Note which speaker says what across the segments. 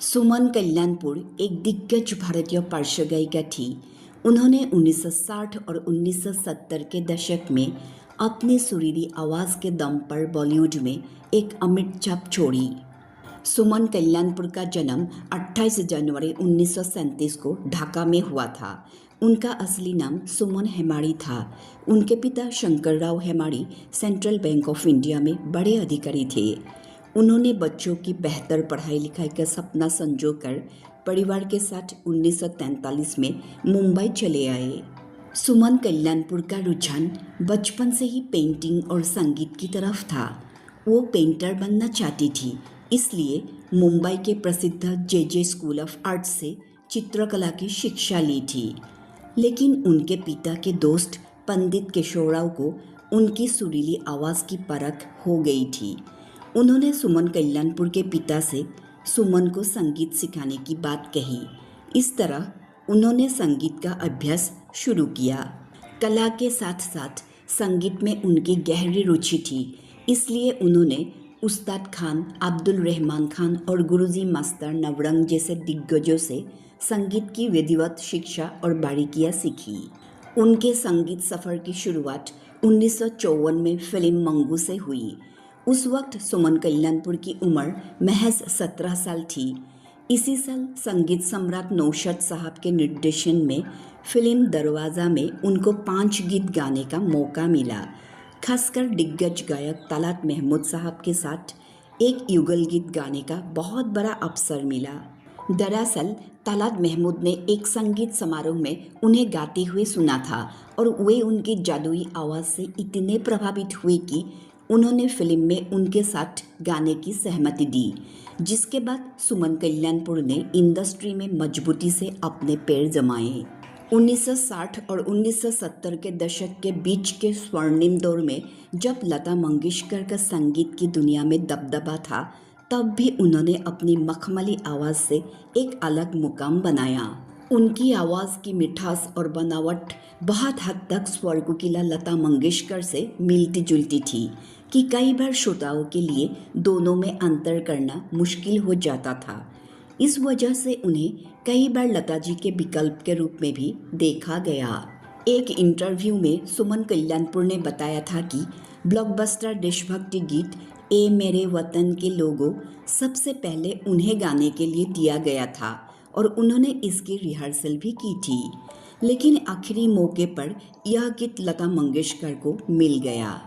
Speaker 1: सुमन कल्याणपुर एक दिग्गज भारतीय पार्श्व गायिका थी। उन्होंने 1960 और 1970 के दशक में अपनी सुरीली आवाज़ के दम पर बॉलीवुड में एक अमिट छाप छोड़ी। सुमन कल्याणपुर का जन्म 28 जनवरी 1937 को ढाका में हुआ था। उनका असली नाम सुमन हेमाड़ी था। उनके पिता Shankarrao Hemadi central bank of India में बड़े अधिकारी थे। उन्होंने बच्चों की बेहतर पढ़ाई लिखाई का सपना संजोकर परिवार के साथ 1943 में मुंबई चले आए। सुमन कल्याणपुर का रुझान बचपन से ही पेंटिंग और संगीत की तरफ था। वो पेंटर बनना चाहती थी, इसलिए मुंबई के प्रसिद्ध जे स्कूल ऑफ आर्ट्स से चित्रकला की शिक्षा ली थी। लेकिन उनके पिता के दोस्त पंडित केशवराव को उनकी सुरीली आवाज़ की परख हो गई थी। उन्होंने सुमन कल्याणपुर के पिता से सुमन को संगीत सिखाने की बात कही। इस तरह उन्होंने संगीत का अभ्यास शुरू किया। कला के साथ साथ संगीत में उनकी गहरी रुचि थी, इसलिए उन्होंने उस्ताद खान, अब्दुल रहमान खान और गुरुजी मास्टर नवरंग जैसे दिग्गजों से संगीत की विधिवत शिक्षा और बारीकियां सीखी। उनके संगीत सफ़र की शुरुआत 1954 में फिल्म मंगू से हुई। उस वक्त सुमन कल्याणपुर की उम्र महज 17 साल थी। इसी साल संगीत सम्राट नौशाद साहब के निर्देशन में फिल्म दरवाज़ा में उनको 5 गीत गाने का मौका मिला। खासकर दिग्गज गायक तलत महमूद साहब के साथ एक युगल गीत गाने का बहुत बड़ा अवसर मिला। दरअसल तलत महमूद ने एक संगीत समारोह में उन्हें गाते हुए सुना था और वे उनकी जादुई आवाज़ से इतने प्रभावित हुए कि उन्होंने फिल्म में उनके साथ गाने की सहमति दी, जिसके बाद सुमन कल्याणपुर ने इंडस्ट्री में मजबूती से अपने पैर जमाए। 1960 और 1970 के दशक के बीच के स्वर्णिम दौर में जब लता मंगेशकर का संगीत की दुनिया में दबदबा था, तब भी उन्होंने अपनी मखमली आवाज़ से एक अलग मुकाम बनाया। उनकी आवाज़ की मिठास और बनावट बहुत हद तक स्वर कोकिला लता मंगेशकर से मिलती जुलती थी कि कई बार श्रोताओं के लिए दोनों में अंतर करना मुश्किल हो जाता था। इस वजह से उन्हें कई बार लता जी के विकल्प के रूप में भी देखा गया। एक इंटरव्यू में सुमन कल्याणपुर ने बताया था कि ब्लॉकबस्टर देशभक्ति गीत ए मेरे वतन के लोगों सबसे पहले उन्हें गाने के लिए दिया गया था और उन्होंने इसकी रिहर्सल भी की थी। लेकिन आखिरी मौके पर यह गीत लता मंगेशकर को मिल गया।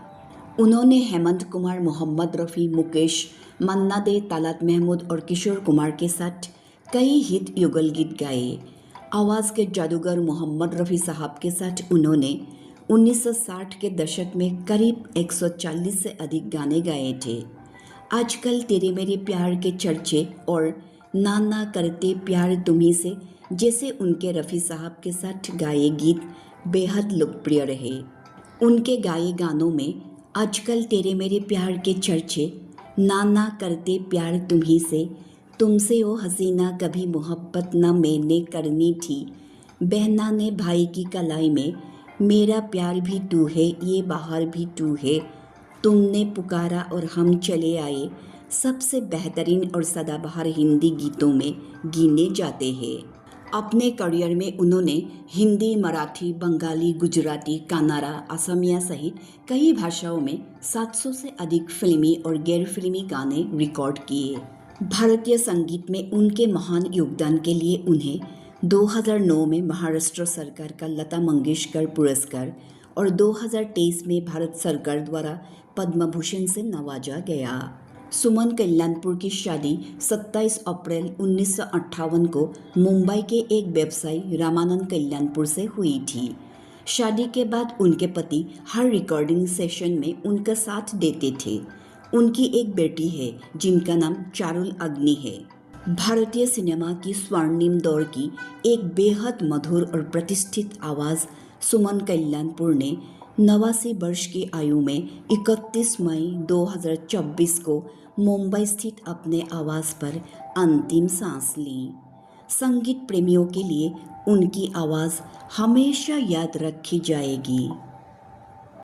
Speaker 1: उन्होंने हेमंत कुमार, मोहम्मद रफ़ी, मुकेश, मन्ना दे, तलत महमूद और किशोर कुमार के साथ कई हिट युगल गीत गाए। आवाज़ के जादूगर मोहम्मद रफ़ी साहब के साथ उन्होंने 1960 के दशक में करीब 140 से अधिक गाने गाए थे। आजकल तेरे मेरे प्यार के चर्चे और ना ना करते प्यार तुम्ही से जैसे उनके रफ़ी साहब के साथ गाए गीत बेहद लोकप्रिय रहे। उनके गाए गानों में आजकल तेरे मेरे प्यार के चर्चे, ना ना करते प्यार तुम्ही से, तुमसे ओ हसीना कभी मोहब्बत ना मैंने करनी थी, बहना ने भाई की कलाई में, मेरा प्यार भी तू है ये बाहर भी तू है, तुमने पुकारा और हम चले आए, सबसे बेहतरीन और सदाबहार हिंदी गीतों में गिने जाते हैं। अपने करियर में उन्होंने हिंदी, मराठी, बंगाली, गुजराती, कन्नड़ा, असमिया सहित कई भाषाओं में 700 से अधिक फिल्मी और गैर फिल्मी गाने रिकॉर्ड किए। भारतीय संगीत में उनके महान योगदान के लिए उन्हें 2009 में महाराष्ट्र सरकार का लता मंगेशकर पुरस्कार और 2023 में भारत सरकार द्वारा पद्म भूषण से नवाजा गया। सुमन कल्याणपुर की शादी 27 अप्रैल 1958 को मुंबई के एक व्यवसायी रामानंद कल्याणपुर से हुई थी। शादी के बाद उनके पति हर रिकॉर्डिंग सेशन में उनका साथ देते थे। उनकी एक बेटी है जिनका नाम चारुल अग्नि है। भारतीय सिनेमा की स्वर्णिम दौर की एक बेहद मधुर और प्रतिष्ठित आवाज़ सुमन कल्याणपुर ने 89 वर्ष की आयु में 31 मई 2024 को मुंबई स्थित अपने आवास पर अंतिम सांस ली। संगीत प्रेमियों के लिए उनकी आवाज़ हमेशा याद रखी जाएगी।